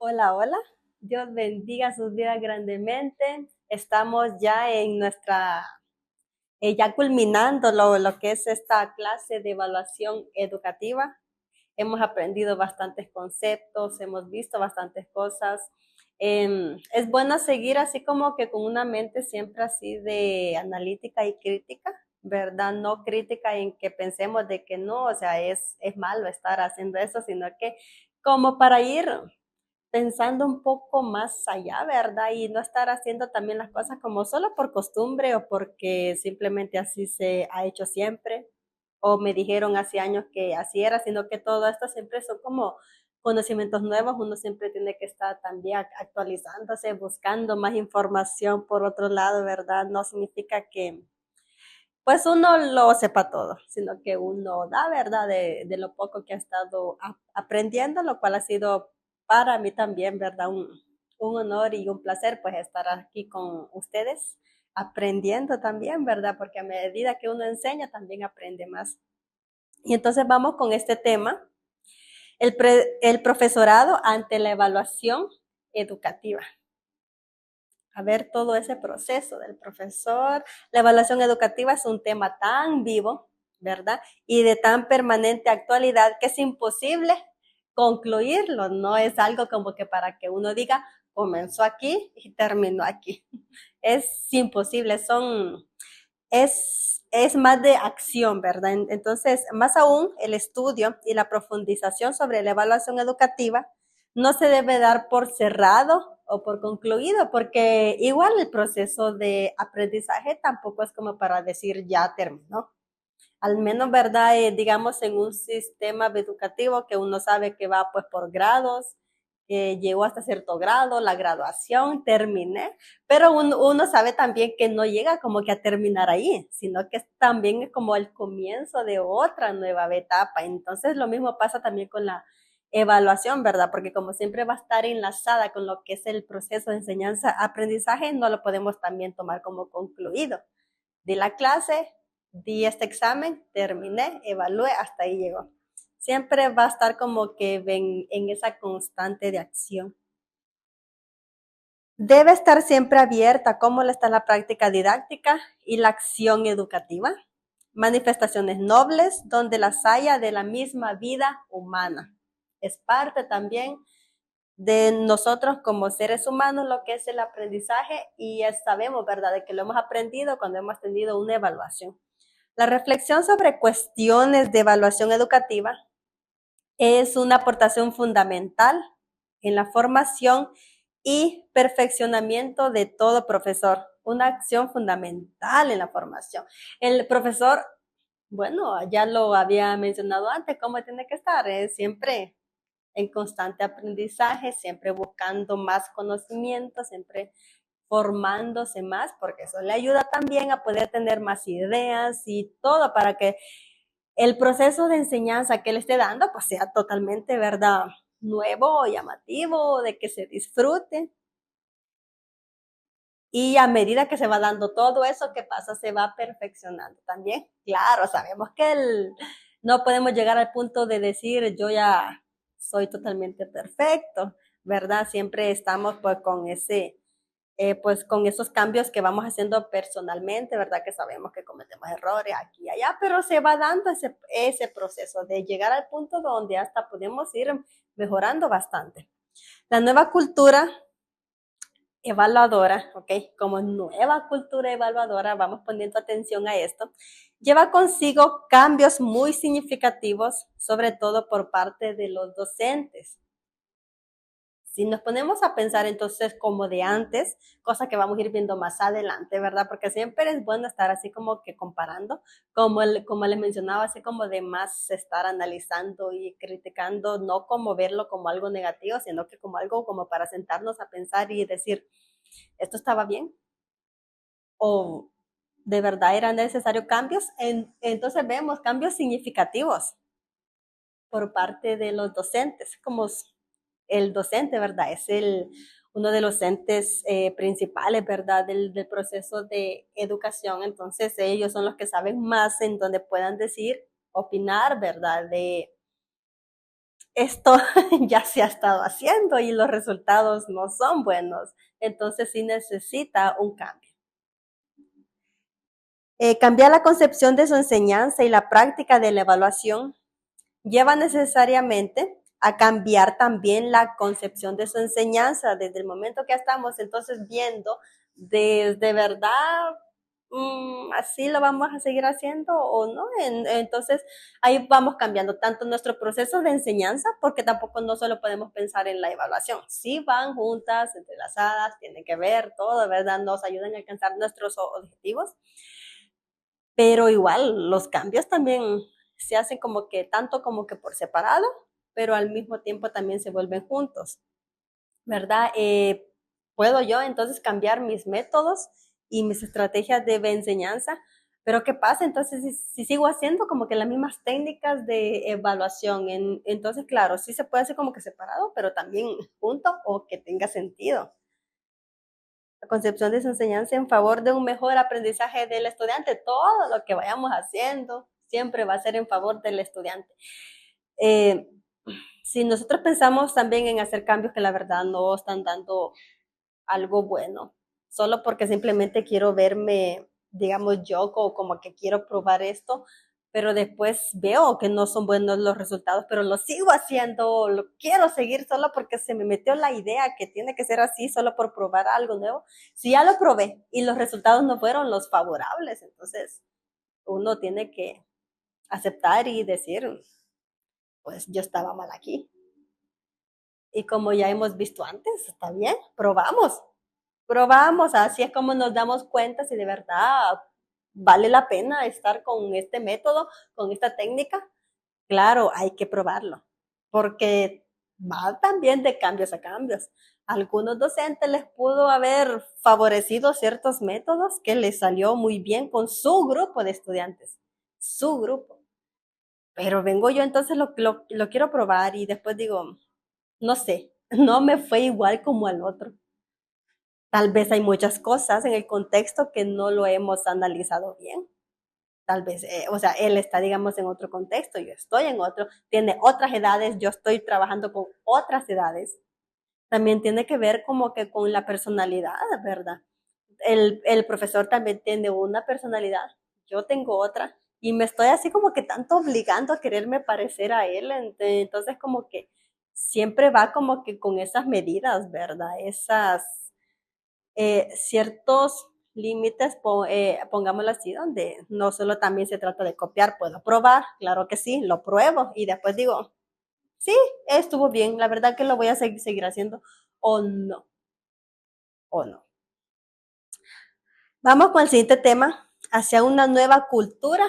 Hola, hola. Dios bendiga sus vidas grandemente. Estamos ya en ya culminando lo que es esta clase de evaluación educativa. Hemos aprendido bastantes conceptos, hemos visto bastantes cosas. Es bueno seguir así como que con una mente siempre así de analítica y crítica, ¿verdad? No crítica en que pensemos de que no, o sea, es malo estar haciendo eso, sino que como para ir pensando un poco más allá, ¿verdad? Y no estar haciendo también las cosas como solo por costumbre o porque simplemente así se ha hecho siempre, o me dijeron hace años que así era, sino que todo esto siempre son como conocimientos nuevos, uno siempre tiene que estar también actualizándose, buscando más información por otro lado, ¿verdad? No significa que pues uno lo sepa todo, sino que uno da verdad de lo poco que ha estado aprendiendo, lo cual ha sido para mí también, ¿verdad? Un honor y un placer pues estar aquí con ustedes aprendiendo también, ¿verdad? Porque a medida que uno enseña también aprende más. Y entonces vamos con este tema, el profesorado ante la evaluación educativa. A ver todo ese proceso del profesor. La evaluación educativa es un tema tan vivo, ¿verdad? Y de tan permanente actualidad que es imposible concluirlo. No es algo como que para que uno diga, comenzó aquí y terminó aquí. Es imposible, es más de acción, ¿verdad? Entonces, más aún, el estudio y la profundización sobre la evaluación educativa no se debe dar por cerrado o por concluido, porque igual el proceso de aprendizaje tampoco es como para decir ya terminó. Al menos, ¿verdad? Digamos, en un sistema educativo que uno sabe que va pues por grados, que llegó hasta cierto grado, la graduación, terminé, pero uno sabe también que no llega como que a terminar ahí, sino que también es como el comienzo de otra nueva etapa. Entonces, lo mismo pasa también con la evaluación, ¿verdad? Porque como siempre va a estar enlazada con lo que es el proceso de enseñanza-aprendizaje, no lo podemos también tomar como concluido. Di la clase, di este examen, terminé, evalué, hasta ahí llegó. Siempre va a estar como que en esa constante de acción. Debe estar siempre abierta cómo está la práctica didáctica y la acción educativa. Manifestaciones nobles donde las haya de la misma vida humana. Es parte también de nosotros como seres humanos lo que es el aprendizaje y sabemos, ¿verdad?, de que lo hemos aprendido cuando hemos tenido una evaluación. La reflexión sobre cuestiones de evaluación educativa es una aportación fundamental en la formación y perfeccionamiento de todo profesor, una acción fundamental en la formación. El profesor, bueno, ya lo había mencionado antes, cómo tiene que estar, siempre en constante aprendizaje, siempre buscando más conocimiento, siempre formándose más, porque eso le ayuda también a poder tener más ideas y todo para que el proceso de enseñanza que él esté dando pues sea totalmente, ¿verdad?, nuevo, llamativo, de que se disfrute. Y a medida que se va dando todo eso que pasa, se va perfeccionando también. Claro, sabemos que no podemos llegar al punto de decir yo ya soy totalmente perfecto, ¿verdad? Siempre estamos pues con esos cambios que vamos haciendo personalmente, ¿verdad? Que sabemos que cometemos errores aquí y allá, pero se va dando ese proceso de llegar al punto donde hasta podemos ir mejorando bastante. La nueva cultura evaluadora, ¿ok? Como nueva cultura evaluadora, vamos poniendo atención a esto, lleva consigo cambios muy significativos, sobre todo por parte de los docentes. Si nos ponemos a pensar entonces como de antes, cosa que vamos a ir viendo más adelante, ¿verdad? Porque siempre es bueno estar así como que comparando, como les mencionaba, así como de más estar analizando y criticando, no como verlo como algo negativo, sino que como algo como para sentarnos a pensar y decir, ¿esto estaba bien? ¿O de verdad eran necesarios cambios? Entonces vemos cambios significativos por parte de los docentes, como el docente, ¿verdad? Es uno de los entes principales, ¿verdad? Del proceso de educación. Entonces ellos son los que saben más en donde puedan decir, opinar, ¿verdad? esto ya se ha estado haciendo y los resultados no son buenos. Entonces sí necesita un cambio. Cambiar la concepción de su enseñanza y la práctica de la evaluación lleva necesariamente a cambiar también la concepción de su enseñanza desde el momento que estamos entonces viendo desde verdad así lo vamos a seguir haciendo o no. Entonces ahí vamos cambiando tanto nuestro proceso de enseñanza, porque tampoco no solo podemos pensar en la evaluación, sí van juntas, entrelazadas, tienen que ver todo, ¿verdad? Nos ayudan a alcanzar nuestros objetivos, pero igual los cambios también se hacen como que tanto como que por separado, pero al mismo tiempo también se vuelven juntos, ¿verdad? Puedo yo entonces cambiar mis métodos y mis estrategias de enseñanza, pero ¿qué pasa? Entonces, si sigo haciendo como que las mismas técnicas de evaluación, entonces, claro, sí se puede hacer como que separado, pero también junto o que tenga sentido. La concepción de su enseñanza en favor de un mejor aprendizaje del estudiante. Todo lo que vayamos haciendo siempre va a ser en favor del estudiante. Si nosotros pensamos también en hacer cambios que la verdad no están dando algo bueno, solo porque simplemente quiero verme, digamos, yo como que quiero probar esto, pero después veo que no son buenos los resultados, pero lo sigo haciendo, lo quiero seguir solo porque se me metió la idea que tiene que ser así, solo por probar algo nuevo. Si ya lo probé y los resultados no fueron los favorables, entonces uno tiene que aceptar y decir, pues yo estaba mal aquí. Y como ya hemos visto antes, está bien, probamos, así es como nos damos cuenta si de verdad vale la pena estar con este método, con esta técnica. Claro, hay que probarlo, porque va también de cambios a cambios. Algunos docentes les pudo haber favorecido ciertos métodos que les salió muy bien con su grupo de estudiantes, su grupo. Pero vengo yo entonces lo quiero probar y después digo, no sé, no me fue igual como al otro. Tal vez hay muchas cosas en el contexto que no lo hemos analizado bien. Tal vez, o sea, él está, digamos, en otro contexto, yo estoy en otro, tiene otras edades, yo estoy trabajando con otras edades. También tiene que ver como que con la personalidad, ¿verdad? El profesor también tiene una personalidad, yo tengo otra, y me estoy así como que tanto obligando a quererme parecer a él, entonces como que siempre va como que con esas medidas, ¿verdad? Esas ciertos límites, pongámoslo así, donde no solo también se trata de copiar, puedo probar, claro que sí, lo pruebo y después digo, sí, estuvo bien, la verdad que lo voy a seguir haciendo o no, o no. Vamos con el siguiente tema, hacia una nueva cultura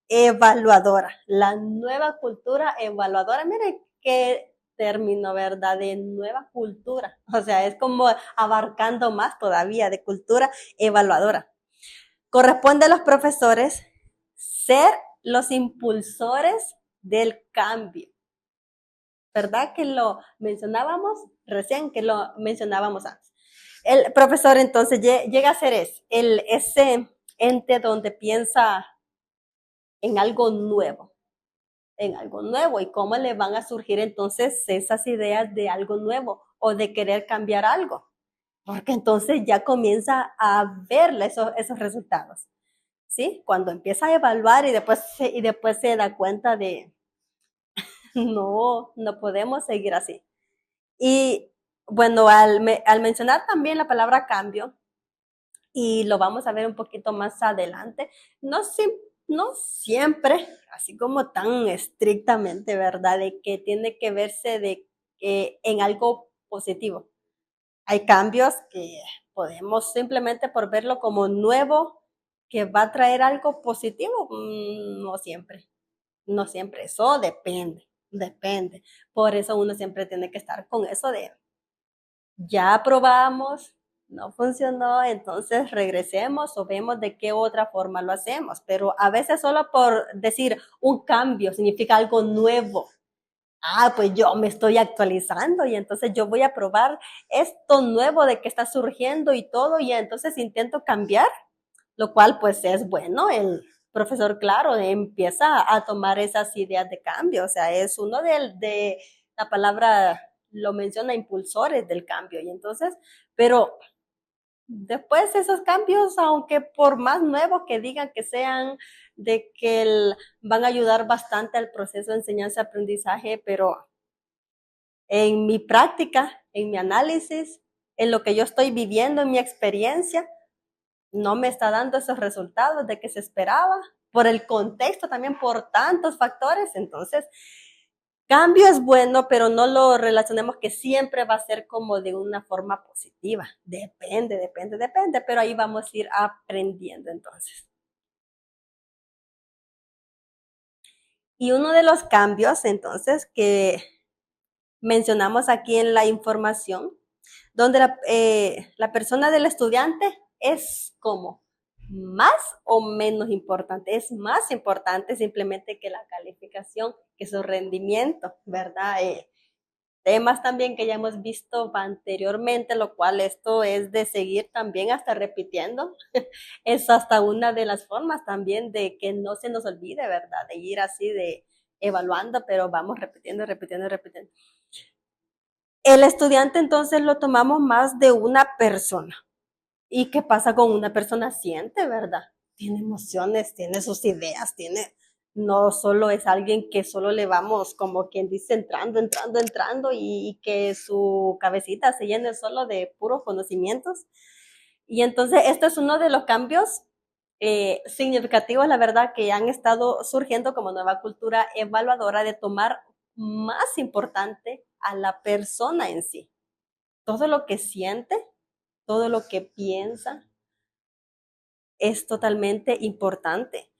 evaluadora. La nueva cultura evaluadora, miren qué término, ¿verdad? De nueva cultura. O sea, es como abarcando más todavía de cultura evaluadora. Corresponde a los profesores ser los impulsores del cambio. ¿Verdad que lo mencionábamos recién, que lo mencionábamos antes? El profesor entonces llega a ser ese ente donde piensa en algo nuevo y cómo le van a surgir entonces esas ideas de algo nuevo o de querer cambiar algo, porque entonces ya comienza a ver esos resultados, ¿sí? Cuando empieza a evaluar y después se da cuenta de, no podemos seguir así. Y bueno, al mencionar también la palabra cambio, y lo vamos a ver un poquito más adelante, no, no siempre, así como tan estrictamente, ¿verdad? De que tiene que verse en algo positivo. Hay cambios que podemos simplemente por verlo como nuevo, que va a traer algo positivo, no siempre, no siempre, eso depende. Por eso uno siempre tiene que estar con eso de ya probamos, no funcionó, entonces regresemos o vemos de qué otra forma lo hacemos. Pero a veces solo por decir un cambio significa algo nuevo. Ah, pues yo me estoy actualizando y entonces yo voy a probar esto nuevo de que está surgiendo y todo y entonces intento cambiar, lo cual pues es bueno. El profesor, claro, empieza a tomar esas ideas de cambio, o sea, es uno de la palabra lo menciona, impulsores del cambio. Y entonces, pero después esos cambios, aunque por más nuevos que digan que sean, de que van a ayudar bastante al proceso de enseñanza-aprendizaje, pero en mi práctica, en mi análisis, en lo que yo estoy viviendo, en mi experiencia, no me está dando esos resultados de que se esperaba, por el contexto también, por tantos factores. Entonces, cambio es bueno, pero no lo relacionemos que siempre va a ser como de una forma positiva. Depende, pero ahí vamos a ir aprendiendo entonces. Y uno de los cambios entonces que mencionamos aquí en la información, donde la persona del estudiante es como más o menos importante, es más importante simplemente que la calificación, que su rendimiento, ¿verdad? Temas también que ya hemos visto anteriormente, lo cual esto es de seguir también hasta repitiendo, es hasta una de las formas también de que no se nos olvide, ¿verdad? De ir así de evaluando, pero vamos repitiendo. El estudiante entonces lo tomamos más de una persona. ¿Y qué pasa con una persona? Siente, ¿verdad? Tiene emociones, tiene sus ideas, no solo es alguien que solo le vamos, como quien dice, entrando y que su cabecita se llene solo de puros conocimientos. Y entonces esto es uno de los cambios significativos, la verdad, que han estado surgiendo como nueva cultura evaluadora de tomar más importante a la persona en sí. Todo lo que siente, todo lo que piensa, es totalmente importante.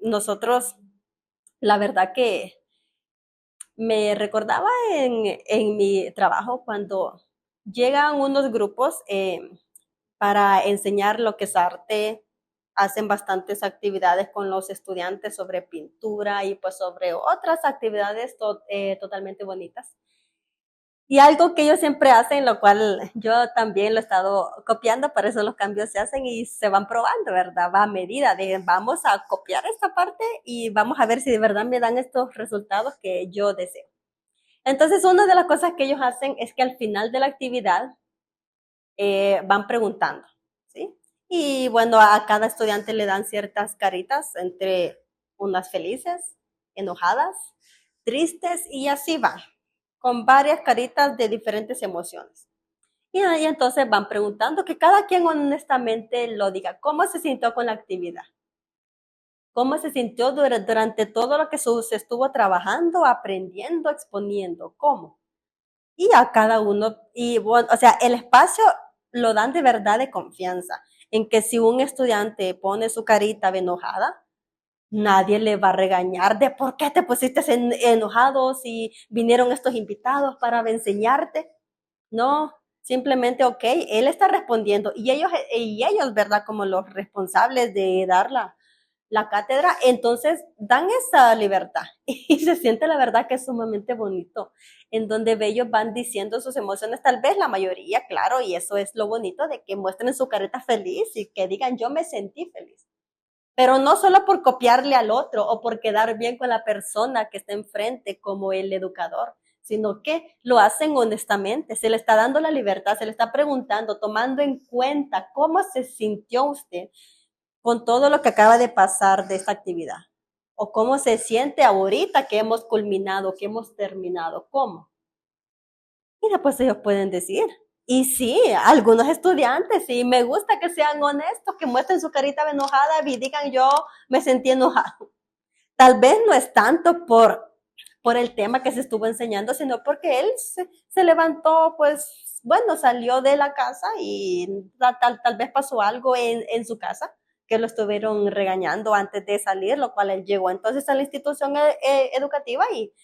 Nosotros, la verdad que me recordaba en mi trabajo cuando llegan unos grupos para enseñar lo que es arte, hacen bastantes actividades con los estudiantes sobre pintura y pues sobre otras actividades totalmente bonitas. Y algo que ellos siempre hacen, lo cual yo también lo he estado copiando, por eso los cambios se hacen y se van probando, ¿verdad? Va a medida de vamos a copiar esta parte y vamos a ver si de verdad me dan estos resultados que yo deseo. Entonces, una de las cosas que ellos hacen es que al final de la actividad van preguntando, ¿sí? Y bueno, a cada estudiante le dan ciertas caritas, entre unas felices, enojadas, tristes y así van, con varias caritas de diferentes emociones. Y ahí entonces van preguntando que cada quien honestamente lo diga, ¿cómo se sintió con la actividad? ¿Cómo se sintió durante todo lo que se estuvo trabajando, aprendiendo, exponiendo? ¿Cómo? Y a cada uno, y bueno, o sea, el espacio lo dan de verdad de confianza, en que si un estudiante pone su carita de enojada, nadie le va a regañar de por qué te pusiste enojado si vinieron estos invitados para enseñarte. No, simplemente, ok, él está respondiendo y ellos, ¿verdad? Como los responsables de dar la cátedra, entonces dan esa libertad y se siente la verdad que es sumamente bonito, en donde ellos van diciendo sus emociones, tal vez la mayoría, claro, y eso es lo bonito de que muestren su carita feliz y que digan yo me sentí feliz. Pero no solo por copiarle al otro o por quedar bien con la persona que está enfrente como el educador, sino que lo hacen honestamente, se le está dando la libertad, se le está preguntando, tomando en cuenta cómo se sintió usted con todo lo que acaba de pasar de esta actividad. O cómo se siente ahorita que hemos culminado, que hemos terminado, cómo. Y después ellos pueden decir. Y sí, algunos estudiantes, sí, me gusta que sean honestos, que muestren su carita de enojada y digan yo me sentí enojado. Tal vez no es tanto por el tema que se estuvo enseñando, sino porque él se levantó, pues, bueno, salió de la casa y tal vez pasó algo en su casa que lo estuvieron regañando antes de salir, lo cual él llegó entonces a la institución educativa y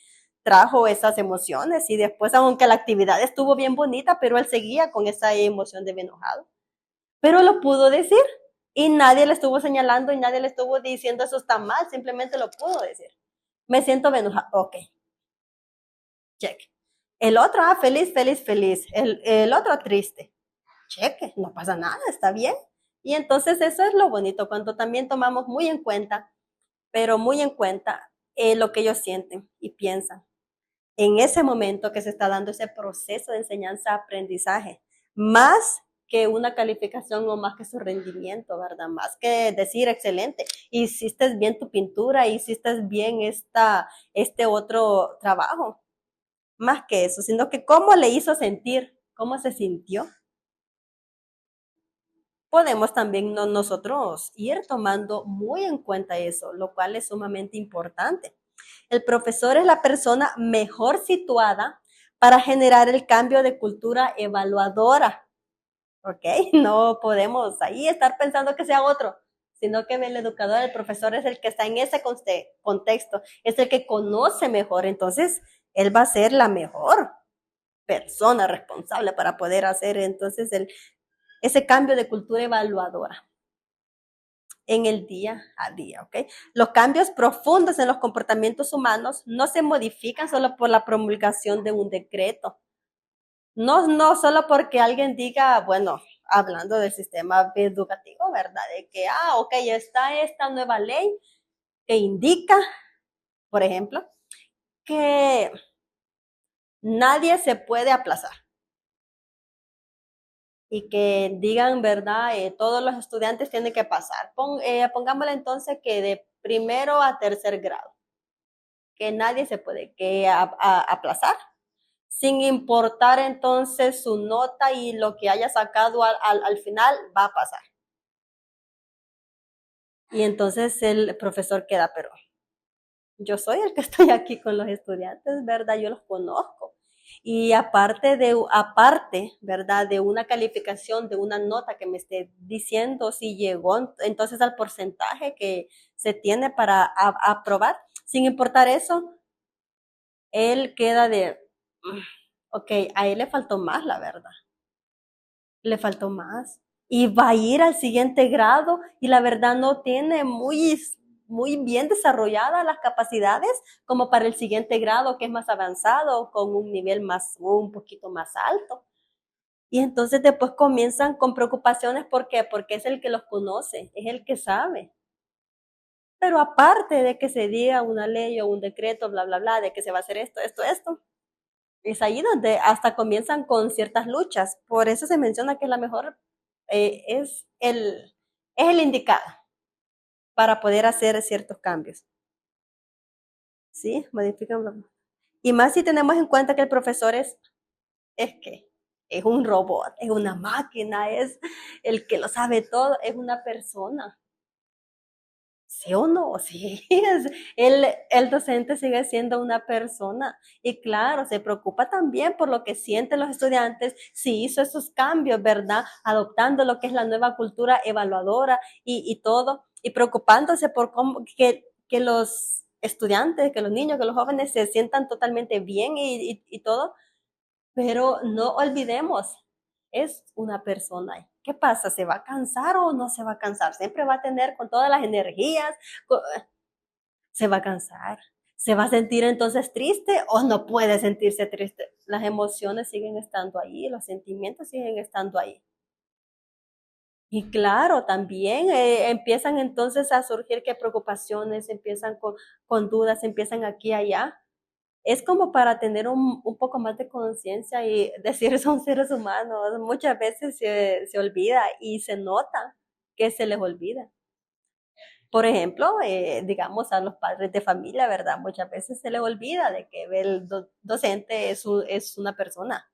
trajo esas emociones y después, aunque la actividad estuvo bien bonita, pero él seguía con esa emoción de enojado. Pero lo pudo decir y nadie le estuvo señalando y nadie le estuvo diciendo eso está mal, simplemente lo pudo decir. Me siento enojado, ok, check. El otro, feliz. El otro triste, cheque, no pasa nada, está bien. Y entonces eso es lo bonito, cuando también tomamos muy en cuenta, pero muy en cuenta lo que ellos sienten y piensan. en ese momento que se está dando ese proceso de enseñanza-aprendizaje, más que una calificación o más que su rendimiento, ¿verdad? Más que decir, excelente, hiciste bien tu pintura, hiciste bien este otro trabajo, más que eso, sino que cómo le hizo sentir, cómo se sintió. Podemos también nosotros ir tomando muy en cuenta eso, lo cual es sumamente importante. El profesor es la persona mejor situada para generar el cambio de cultura evaluadora. ¿Ok? No podemos ahí estar pensando que sea otro, sino que el educador, el profesor es el que está en ese contexto, es el que conoce mejor, entonces él va a ser la mejor persona responsable para poder hacer entonces ese cambio de cultura evaluadora en el día a día, ¿ok? Los cambios profundos en los comportamientos humanos no se modifican solo por la promulgación de un decreto. No solo porque alguien diga, bueno, hablando del sistema educativo, ¿verdad? De que, ok, está esta nueva ley que indica, por ejemplo, que nadie se puede aplazar. Y que digan, ¿verdad? Todos los estudiantes tienen que pasar. Pongámosle entonces que de primero a tercer grado, que nadie se puede aplazar, sin importar entonces su nota y lo que haya sacado al final va a pasar. Y entonces el profesor queda, pero yo soy el que estoy aquí con los estudiantes, ¿verdad? Yo los conozco. Y aparte, ¿verdad? De una calificación, de una nota que me esté diciendo si llegó entonces al porcentaje que se tiene para aprobar, sin importar eso, él queda de, ok, a él le faltó más, la verdad. Le faltó más. Y va a ir al siguiente grado y la verdad no tiene muy bien desarrolladas las capacidades como para el siguiente grado que es más avanzado, con un nivel un poquito más alto. Y entonces después comienzan con preocupaciones, ¿por qué? Porque es el que los conoce, es el que sabe. Pero aparte de que se diga una ley o un decreto, bla, bla, bla, de que se va a hacer esto, es ahí donde hasta comienzan con ciertas luchas. Por eso se menciona que es la mejor, es el indicado para poder hacer ciertos cambios. ¿Sí? Modifican. Y más si tenemos en cuenta que el profesor que es un robot, es una máquina, es el que lo sabe todo, es una persona. ¿Sí o no? Sí, el docente sigue siendo una persona y claro, se preocupa también por lo que sienten los estudiantes, si hizo esos cambios, ¿verdad? Adoptando lo que es la nueva cultura evaluadora y todo, y preocupándose por cómo que los estudiantes, que los niños, que los jóvenes se sientan totalmente bien y todo, pero no olvidemos, es una persona. ¿Qué pasa? ¿Se va a cansar o no se va a cansar? Siempre va a tener con todas las energías, se va a cansar. ¿Se va a sentir entonces triste o no puede sentirse triste? Las emociones siguen estando ahí, los sentimientos siguen estando ahí. Y claro, también empiezan entonces a surgir que preocupaciones, empiezan con dudas, empiezan aquí y allá. Es como para tener un poco más de conciencia y decir son seres humanos. Muchas veces se olvida y se nota que se les olvida. Por ejemplo, digamos a los padres de familia, ¿verdad? Muchas veces se les olvida de que el docente es una persona.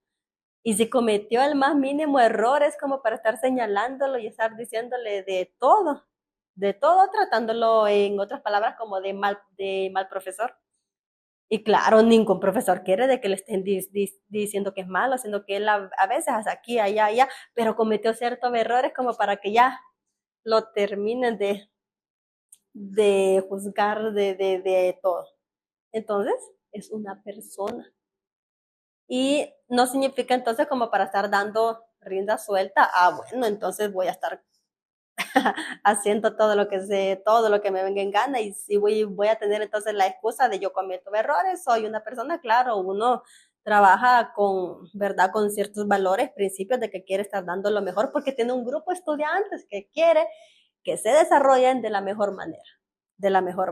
Y si cometió el más mínimo error es como para estar señalándolo y estar diciéndole de todo, tratándolo en otras palabras como de mal profesor. Y claro, ningún profesor quiere de que le estén diciendo que es malo, sino que él a veces hace aquí, allá, allá, pero cometió ciertos errores como para que ya lo terminen de juzgar de todo. Entonces, es una persona. Y no significa entonces como para estar dando rienda suelta, bueno, entonces voy a estar haciendo todo lo que me venga en gana y si voy a tener entonces la excusa de yo cometo errores, soy una persona, claro, uno trabaja con, ¿verdad? Con ciertos valores, principios de que quiere estar dando lo mejor porque tiene un grupo de estudiantes que quiere que se desarrollen de la mejor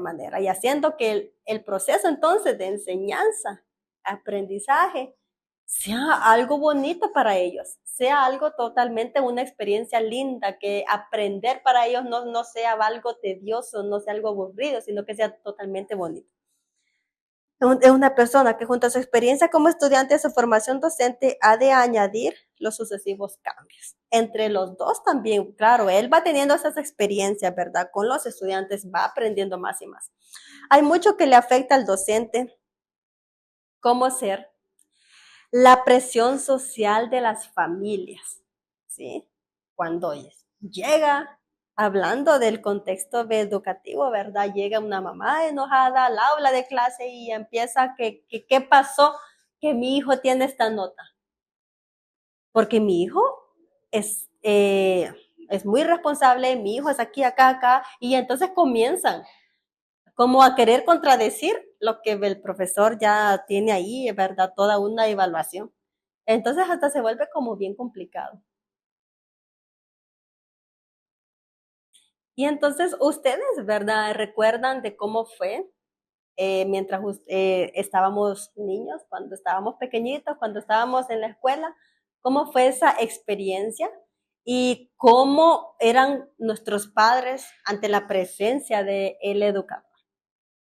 manera y haciendo que el proceso entonces de enseñanza aprendizaje sea algo bonito para ellos, sea algo totalmente una experiencia linda, que aprender para ellos no sea algo tedioso, no sea algo aburrido, sino que sea totalmente bonito. Es una persona que junto a su experiencia como estudiante de su formación docente ha de añadir los sucesivos cambios. Entre los dos también, claro, él va teniendo esas experiencias, ¿verdad? Con los estudiantes va aprendiendo más y más. Hay mucho que le afecta al docente, como ser la presión social de las familias, ¿sí? Cuando llega, hablando del contexto educativo, ¿verdad? Llega una mamá enojada al aula de clase y empieza ¿qué pasó? Que mi hijo tiene esta nota. Porque mi hijo es muy responsable, mi hijo es aquí, acá, acá, y entonces comienzan como a querer contradecir lo que el profesor ya tiene ahí, ¿verdad? Toda una evaluación. Entonces hasta se vuelve como bien complicado. Y entonces ustedes, ¿verdad? ¿Recuerdan de cómo fue mientras estábamos niños, cuando estábamos pequeñitos, cuando estábamos en la escuela? ¿Cómo fue esa experiencia? ¿Y cómo eran nuestros padres ante la presencia del educador?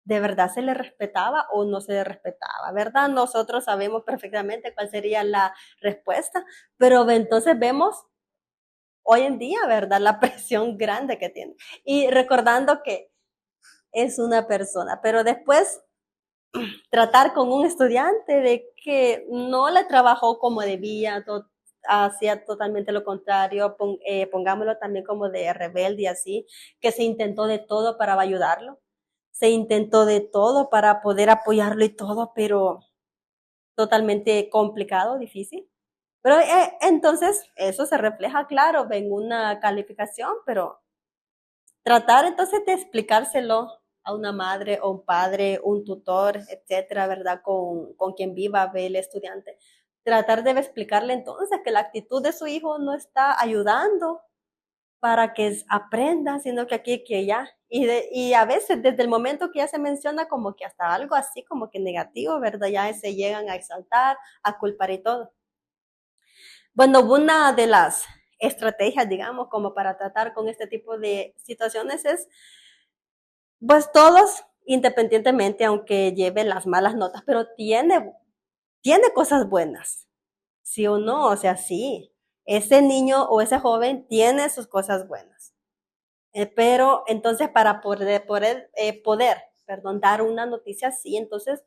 ¿De verdad se le respetaba o no se le respetaba? ¿Verdad? Nosotros sabemos perfectamente cuál sería la respuesta, pero entonces vemos hoy en día, ¿verdad? La presión grande que tiene. Y recordando que es una persona, pero después tratar con un estudiante de que no le trabajó como debía, hacía totalmente lo contrario, pongámoslo también como de rebelde y así, que se intentó de todo para ayudarlo, se intentó de todo para poder apoyarlo y todo, pero totalmente complicado, difícil. Pero entonces eso se refleja, claro, en una calificación, pero tratar entonces de explicárselo a una madre o un padre, un tutor, etcétera, ¿verdad? Con quien viva, ve el estudiante. Tratar de explicarle entonces que la actitud de su hijo no está ayudando para que aprenda, sino que aquí, que allá. Y a veces desde el momento que ya se menciona como que hasta algo así como que negativo, ¿verdad? Ya se llegan a exaltar, a culpar y todo. Bueno, una de las estrategias, digamos, como para tratar con este tipo de situaciones es, pues todos, independientemente, aunque lleve las malas notas, pero tiene cosas buenas, ¿sí o no? O sea, sí, ese niño o ese joven tiene sus cosas buenas. Pero entonces para perdón, dar una noticia así, entonces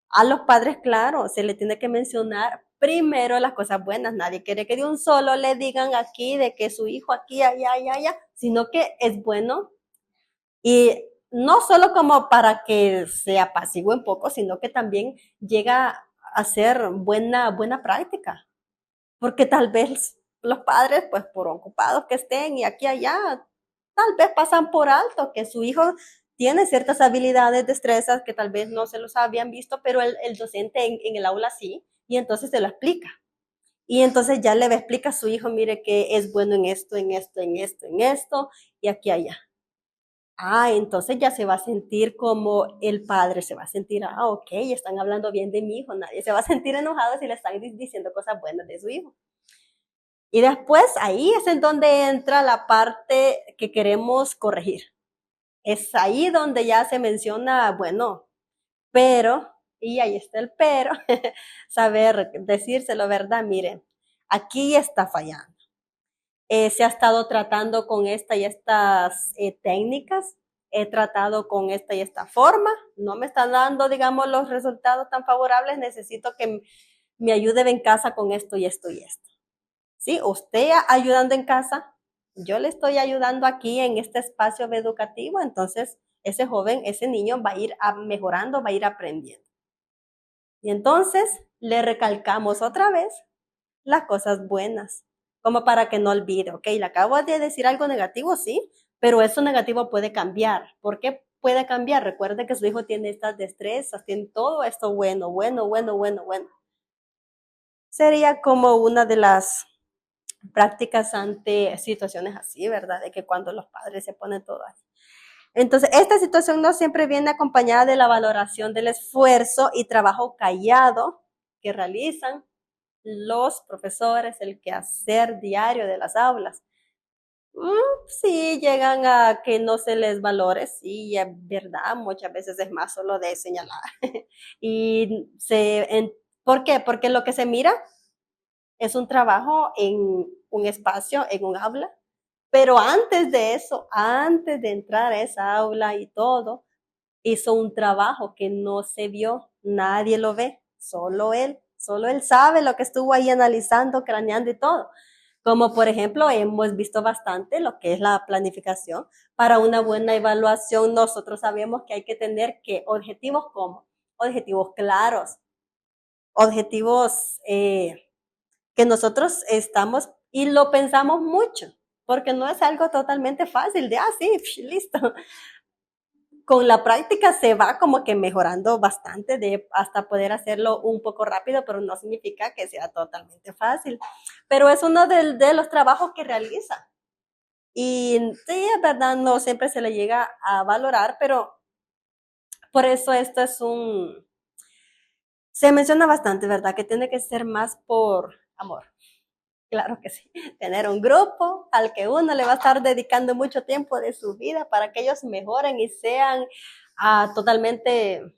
a los padres, claro, se le tiene que mencionar primero las cosas buenas. Nadie quiere que de un solo le digan aquí de que su hijo aquí, allá, allá, allá, sino que es bueno. Y no solo como para que se apacigüe un poco, sino que también llega a ser buena práctica. Porque tal vez los padres, pues por ocupados que estén y aquí y allá, tal vez pasan por alto que su hijo tiene ciertas habilidades, destrezas que tal vez no se los habían visto, pero el docente en el aula sí, y entonces se lo explica. Y entonces ya le explica a su hijo, mire que es bueno en esto, en esto, en esto, en esto, y aquí y allá. Ah, entonces ya se va a sentir como el padre, se va a sentir, ok, están hablando bien de mi hijo, nadie se va a sentir enojado si le están diciendo cosas buenas de su hijo. Y después ahí es en donde entra la parte que queremos corregir. Es ahí donde ya se menciona, bueno, pero, y ahí está el pero, saber decírselo, ¿verdad? Miren, aquí está fallando. Se ha estado tratando con esta y estas técnicas, he tratado con esta y esta forma, no me están dando, digamos, los resultados tan favorables, necesito que me ayude en casa con esto y esto y esto. ¿Sí? Usted ayudando en casa, yo le estoy ayudando aquí en este espacio educativo, entonces ese joven, ese niño va a ir mejorando, va a ir aprendiendo. Y entonces le recalcamos otra vez las cosas buenas, como para que no olvide, ok, le acabo de decir algo negativo, sí, pero eso negativo puede cambiar. ¿Por qué puede cambiar? Recuerde que su hijo tiene estas destrezas, tiene todo esto bueno, bueno, bueno, bueno, bueno. Sería como una de las prácticas ante situaciones así, ¿verdad? De que cuando los padres se ponen todo así. Entonces, esta situación no siempre viene acompañada de la valoración del esfuerzo y trabajo callado que realizan los profesores, el quehacer diario de las aulas. Sí, llegan a que no se les valore, sí, es verdad, muchas veces es más solo de señalar. Y ¿por qué? Porque lo que se mira es un trabajo en un espacio, en un aula, pero antes de eso, antes de entrar a esa aula y todo, hizo un trabajo que no se vio, nadie lo ve, solo él sabe lo que estuvo ahí analizando, craneando y todo. Como por ejemplo, hemos visto bastante lo que es la planificación. Para una buena evaluación, nosotros sabemos que hay que tener que objetivos como objetivos claros, objetivos que nosotros estamos y lo pensamos mucho, porque no es algo totalmente fácil de, sí, listo. Con la práctica se va como que mejorando bastante de hasta poder hacerlo un poco rápido, pero no significa que sea totalmente fácil. Pero es uno de los trabajos que realiza. Y sí, es verdad, no siempre se le llega a valorar, pero por eso esto es se menciona bastante, ¿verdad? Que tiene que ser más por amor. Claro que sí. Tener un grupo al que uno le va a estar dedicando mucho tiempo de su vida para que ellos mejoren y sean totalmente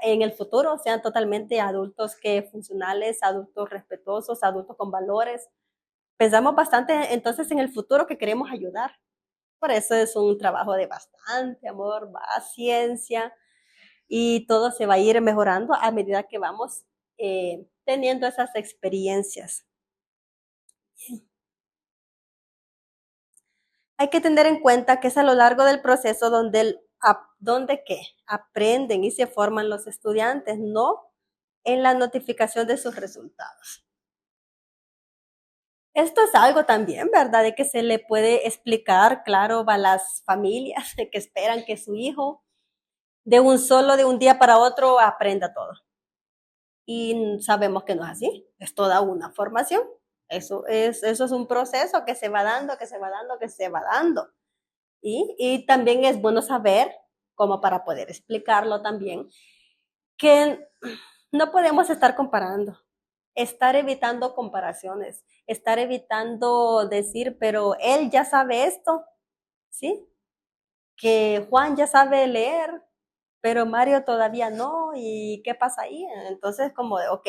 en el futuro, sean totalmente adultos que funcionales, adultos respetuosos, adultos con valores. Pensamos bastante entonces en el futuro que queremos ayudar. Por eso es un trabajo de bastante amor, paciencia y todo se va a ir mejorando a medida que vamos teniendo esas experiencias. Hay que tener en cuenta que es a lo largo del proceso donde ¿qué? Aprenden y se forman los estudiantes, no en la notificación de sus resultados. Esto es algo también, ¿verdad? De que se le puede explicar, claro, a las familias que esperan que su hijo de un día para otro, aprenda todo. Y sabemos que no es así, es toda una formación. Eso es un proceso que se va dando, que se va dando, que se va dando. Y también es bueno saber, como para poder explicarlo también, que no podemos estar comparando, estar evitando comparaciones, estar evitando decir, pero él ya sabe esto, ¿sí? Que Juan ya sabe leer, pero Mario todavía no, ¿y qué pasa ahí? Entonces, como de, ok,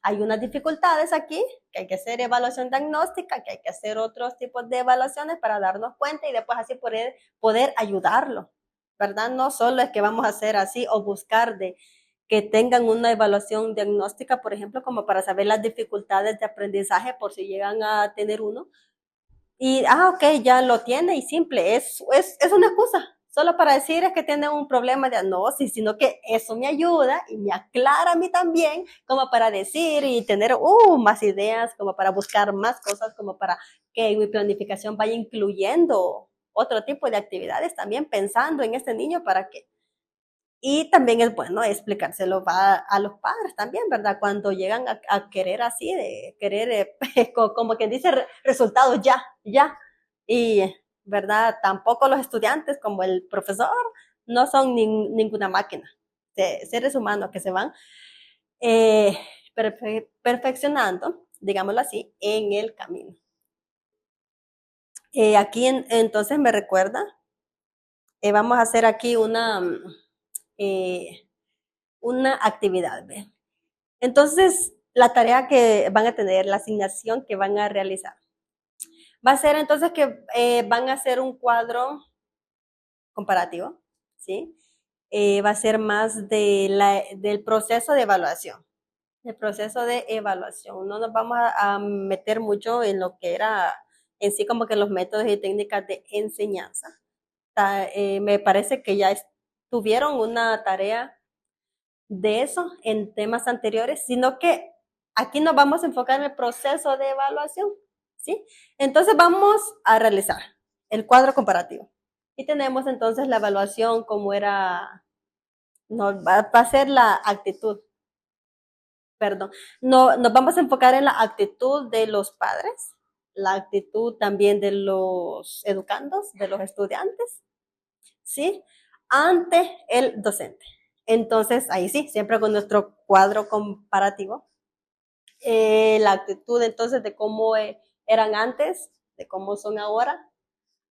hay unas dificultades aquí, que hay que hacer evaluación diagnóstica, que hay que hacer otros tipos de evaluaciones para darnos cuenta y después así poder ayudarlo, ¿verdad? No solo es que vamos a hacer así o buscar de que tengan una evaluación diagnóstica, por ejemplo, como para saber las dificultades de aprendizaje por si llegan a tener uno. Y, ok, ya lo tiene y simple, es una excusa. Solo para decir es que tiene un problema de diagnosis, sino que eso me ayuda y me aclara a mí también, como para decir y tener más ideas, como para buscar más cosas, como para que mi planificación vaya incluyendo otro tipo de actividades también, pensando en este niño para que y también es bueno explicárselo a los padres también, ¿verdad? Cuando llegan a querer así, de querer, como quien dice, resultados ya, ya. Y, ¿verdad? Tampoco los estudiantes, como el profesor, no son ninguna máquina. Seres humanos que se van eh, perfeccionando, digámoslo así, en el camino. Aquí entonces me recuerda, vamos a hacer aquí eh, una actividad, ¿ve? Entonces, la tarea que van a tener, la asignación que van a realizar, va a ser entonces que van a hacer un cuadro comparativo, ¿sí? Va a ser más del proceso de evaluación. El proceso de evaluación. No nos vamos a meter mucho en lo que era en sí como que los métodos y técnicas de enseñanza. Me parece que ya tuvieron una tarea de eso en temas anteriores, sino que aquí nos vamos a enfocar en el proceso de evaluación, ¿sí? Entonces vamos a realizar el cuadro comparativo. Y tenemos entonces la evaluación como era, no, va a ser la actitud, perdón, no, nos vamos a enfocar en la actitud de los padres, la actitud también de los educandos, de los estudiantes, ¿sí? Ante el docente. Entonces, ahí sí, siempre con nuestro cuadro comparativo, la actitud entonces de cómo eran antes, de cómo son ahora,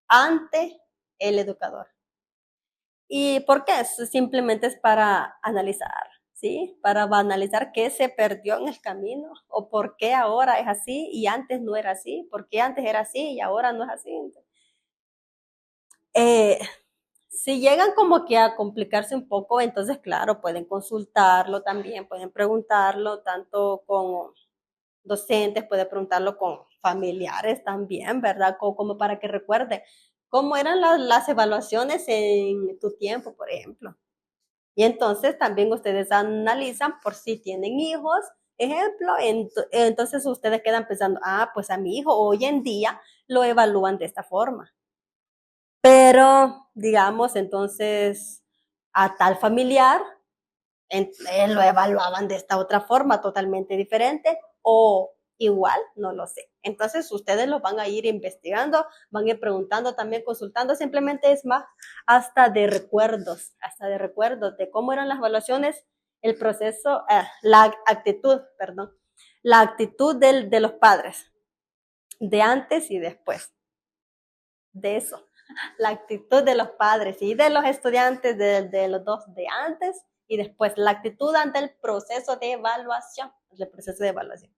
ante el educador. ¿Y por qué? Simplemente es para analizar, ¿sí? Para analizar qué se perdió en el camino o por qué ahora es así y antes no era así, por qué antes era así y ahora no es así. Eh, si llegan como que a complicarse un poco, entonces claro, pueden consultarlo también, pueden preguntarlo tanto con docentes, pueden preguntarlo con familiares también, ¿verdad? Como para que recuerde cómo eran las evaluaciones en tu tiempo, por ejemplo. Y entonces también ustedes analizan por si tienen hijos, ejemplo, entonces ustedes quedan pensando, ah, pues a mi hijo hoy en día lo evalúan de esta forma. Pero, digamos, entonces a tal familiar lo evaluaban de esta otra forma totalmente diferente o igual, no lo sé. Entonces ustedes lo van a ir investigando, van a ir preguntando también, consultando, simplemente es más hasta de recuerdos de cómo eran las evaluaciones, el proceso, la actitud, perdón, la actitud de los padres, de antes y después, de eso, la actitud de los padres y de los estudiantes, de los dos, de antes y después, la actitud ante el proceso de evaluación, el proceso de evaluación.